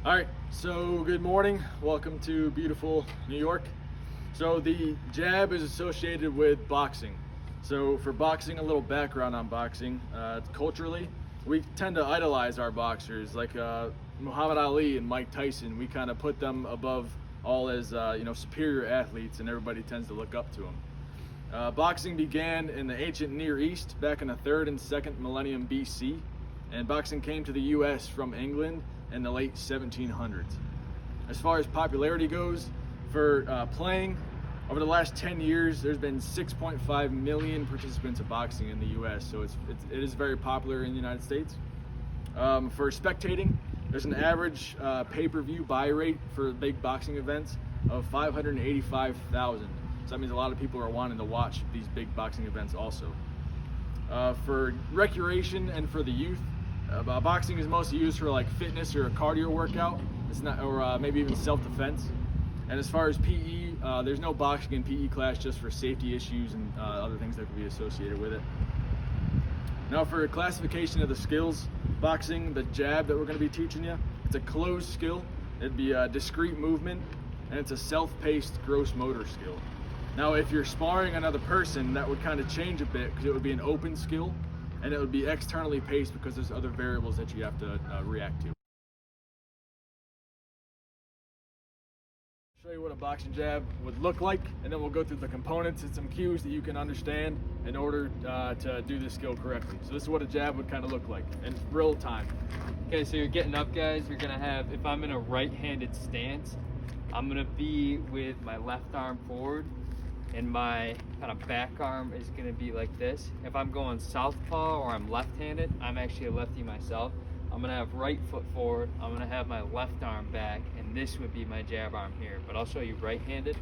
All right, so good morning. Welcome to beautiful New York. So the jab is associated with boxing. So for boxing, a little background on boxing. Culturally, we tend to idolize our boxers, like Muhammad Ali and Mike Tyson. We kind of put them above all as superior athletes, and everybody tends to look up to them. Boxing began in the ancient Near East back in the 3rd and 2nd millennium BC, and boxing came to the U.S. from England in the late 1700s. As far as popularity goes, for playing, over the last 10 years, there's been 6.5 million participants of boxing in the U.S., so it is very popular in the United States. For spectating, there's an average pay-per-view buy rate for big boxing events of 585,000. So that means a lot of people are wanting to watch these big boxing events also. For recreation and for the youth, boxing is mostly used for like fitness or a cardio workout. It's not, or maybe even self-defense. And as far as PE, there's no boxing in PE class, just for safety issues and other things that could be associated with it. Now for classification of the skills, boxing, the jab that we're going to be teaching you, it's a closed skill. It'd be a discrete movement, and it's a self-paced gross motor skill. Now if you're sparring another person, that would kind of change a bit, because it would be an open skill, and it would be externally paced because there's other variables that you have to react to. Show you what a boxing jab would look like, and then we'll go through the components and some cues that you can understand in order to do this skill correctly. So this is what a jab would kind of look like in real time. Okay, so you're getting up, guys. You're gonna have, if I'm in a right-handed stance, I'm gonna be with my left arm forward, and my kind of back arm is gonna be like this. If I'm going southpaw or I'm left-handed, I'm actually a lefty myself. I'm gonna have right foot forward, I'm gonna have my left arm back, and this would be my jab arm here, but I'll show you right-handed.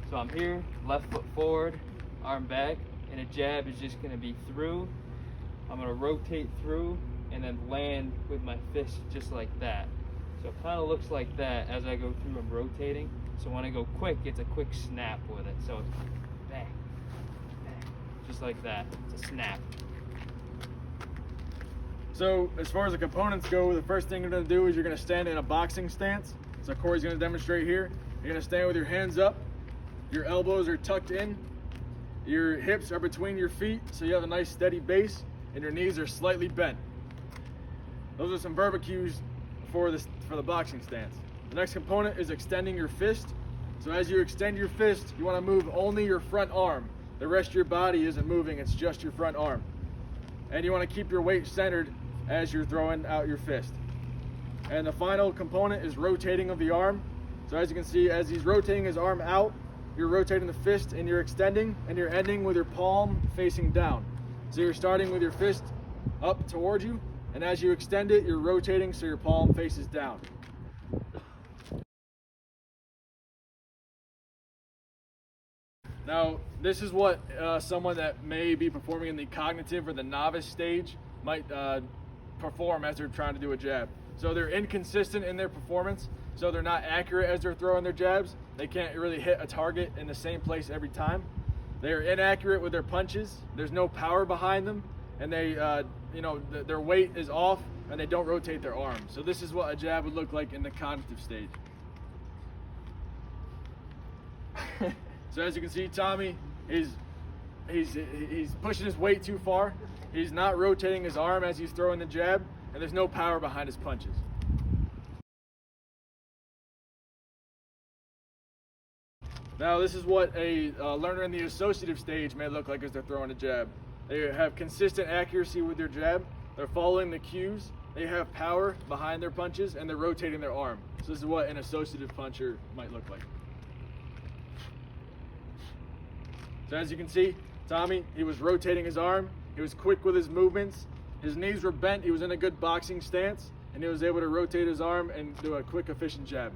So I'm here, left foot forward, arm back, and a jab is just gonna be through. I'm gonna rotate through and then land with my fist just like that. So it kind of looks like that as I go through. I'm rotating. So when I go quick, it's a quick snap with it. So it's bang, bang, just like that. It's a snap. So as far as the components go, the first thing you're going to do is you're going to stand in a boxing stance. So Corey's going to demonstrate here. You're going to stand with your hands up. Your elbows are tucked in. Your hips are between your feet, so you have a nice steady base, and your knees are slightly bent. Those are some verbal cues for the boxing stance. The next component is extending your fist. So as you extend your fist, you want to move only your front arm. The rest of your body isn't moving, it's just your front arm. And you want to keep your weight centered as you're throwing out your fist. And the final component is rotating of the arm. So as you can see, as he's rotating his arm out, you're rotating the fist and you're extending, and you're ending with your palm facing down. So you're starting with your fist up towards you, and as you extend it, you're rotating so your palm faces down. Now, this is what someone that may be performing in the cognitive or the novice stage might perform as they're trying to do a jab. So they're inconsistent in their performance, so they're not accurate as they're throwing their jabs. They can't really hit a target in the same place every time. They're inaccurate with their punches. There's no power behind them, and they, their weight is off, and they don't rotate their arms. So this is what a jab would look like in the cognitive stage. So as you can see, Tommy, he's pushing his weight too far. He's not rotating his arm as he's throwing the jab, and there's no power behind his punches. Now this is what a learner in the associative stage may look like as they're throwing a jab. They have consistent accuracy with their jab. They're following the cues. They have power behind their punches, and they're rotating their arm. So this is what an associative puncher might look like. So as you can see, Tommy, he was rotating his arm. He was quick with his movements. His knees were bent. He was in a good boxing stance, and he was able to rotate his arm and do a quick, efficient jab.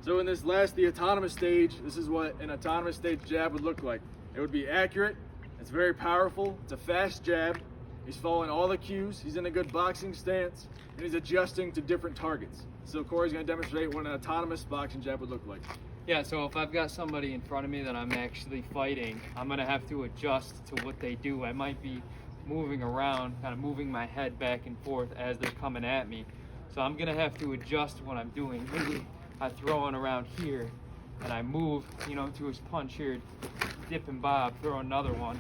So in this last, the autonomous stage, this is what an autonomous stage jab would look like. It would be accurate. It's very powerful. It's a fast jab. He's following all the cues. He's in a good boxing stance, and he's adjusting to different targets. So Corey's going to demonstrate what an autonomous boxing jab would look like. Yeah, so if I've got somebody in front of me that I'm actually fighting, I'm going to have to adjust to what they do. I might be moving around, kind of moving my head back and forth as they're coming at me. So I'm gonna have to adjust what I'm doing. Maybe I throw it around here and I move, you know, to his punch here, dip and bob, throw another one.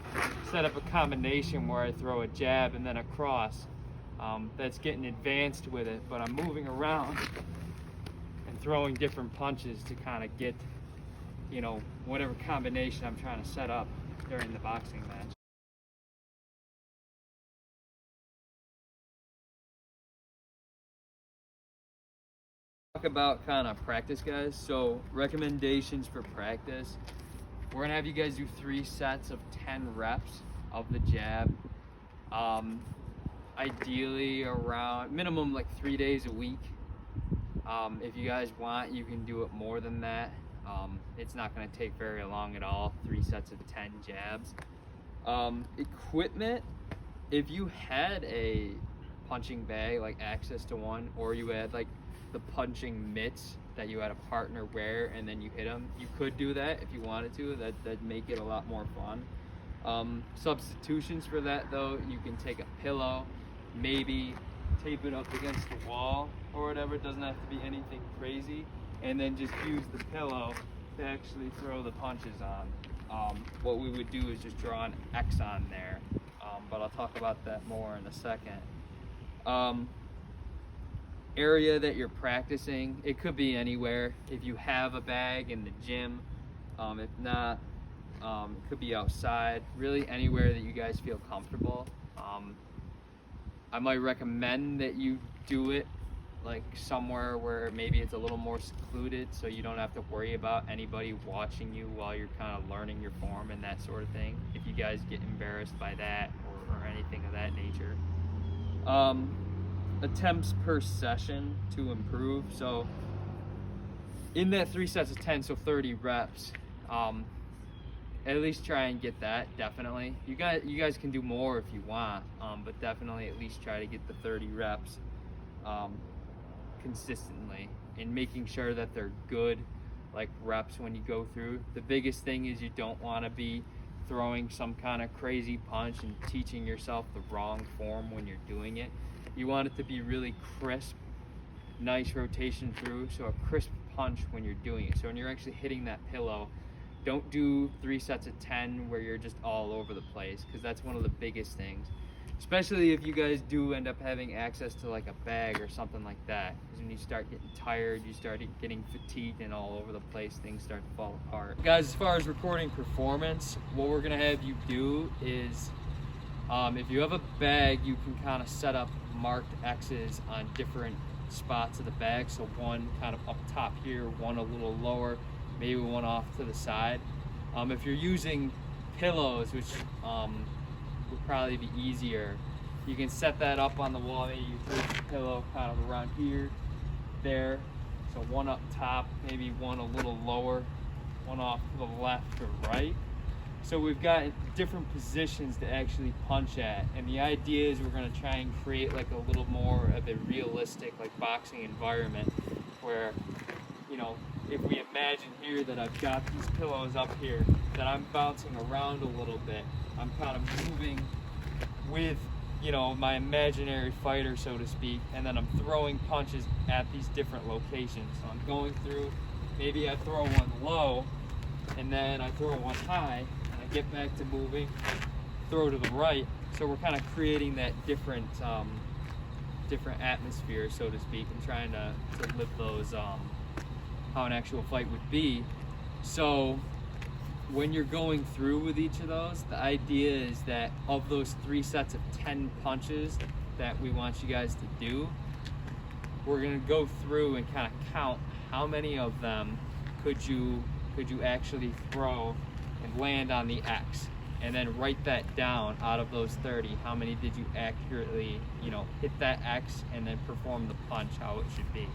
Set up a combination where I throw a jab and then a cross. That's getting advanced with it, but I'm moving around and throwing different punches to kind of get, you know, whatever combination I'm trying to set up during the boxing match. Talk about kind of practice, guys. So recommendations for practice. We're gonna have you guys do 3 sets of 10 reps of the jab. Ideally around minimum like 3 days a week. If you guys want, you can do it more than that. It's not going to take very long at all. 3 sets of 10 jabs. Equipment, if you had a punching bag, like access to one, or you had like the punching mitts that you had a partner wear and then you hit them, you could do that if you wanted to. That'd make it a lot more fun. Substitutions for that though, you can take a pillow, maybe tape it up against the wall or whatever. It doesn't have to be anything crazy, and then just use the pillow to actually throw the punches on. What we would do is just draw an X on there, but I'll talk about that more in a second. Area that you're practicing, it could be anywhere. If you have a bag in the gym, if not, it could be outside, really anywhere that you guys feel comfortable. I might recommend that you do it like somewhere where maybe it's a little more secluded, so you don't have to worry about anybody watching you while you're kind of learning your form and that sort of thing, if you guys get embarrassed by that or anything of that nature. Attempts per session to improve. So in that 3 sets of 10, so 30 reps, at least try and get that. Definitely, you guys can do more if you want, but definitely at least try to get the 30 reps consistently, and making sure that they're good, like reps when you go through. The biggest thing is you don't want to be throwing some kind of crazy punch and teaching yourself the wrong form when you're doing it. You want it to be really crisp, nice rotation through, so a crisp punch when you're doing it. So when you're actually hitting that pillow, don't do 3 sets of 10 where you're just all over the place, because that's one of the biggest things. Especially if you guys do end up having access to like a bag or something like that. Because when you start getting tired, you start getting fatigued and all over the place, things start to fall apart. Guys, as far as recording performance, what we're gonna have you do is, if you have a bag, you can kind of set up marked X's on different spots of the bag. So one kind of up top here, one a little lower, maybe one off to the side. If you're using pillows, which would probably be easier, you can set that up on the wall. Maybe you throw the pillow kind of around here, there. So one up top, maybe one a little lower, one off to the left or right. So we've got different positions to actually punch at, and the idea is we're going to try and create like a little more of a realistic like boxing environment where, you know, if we imagine here that I've got these pillows up here, that I'm bouncing around a little bit, I'm kind of moving with, you know, my imaginary fighter, so to speak, and then I'm throwing punches at these different locations. So I'm going through, maybe I throw one low, and then I throw one high, and I get back to moving, throw to the right. So we're kind of creating that different atmosphere, so to speak, and trying to live those, how an actual fight would be. So when you're going through with each of those, the idea is that of those 3 sets of 10 punches that we want you guys to do, we're gonna go through and kind of count how many of them could you actually throw and land on the X, and then write that down. Out of those 30, how many did you accurately, you know, hit that X and then perform the punch how it should be.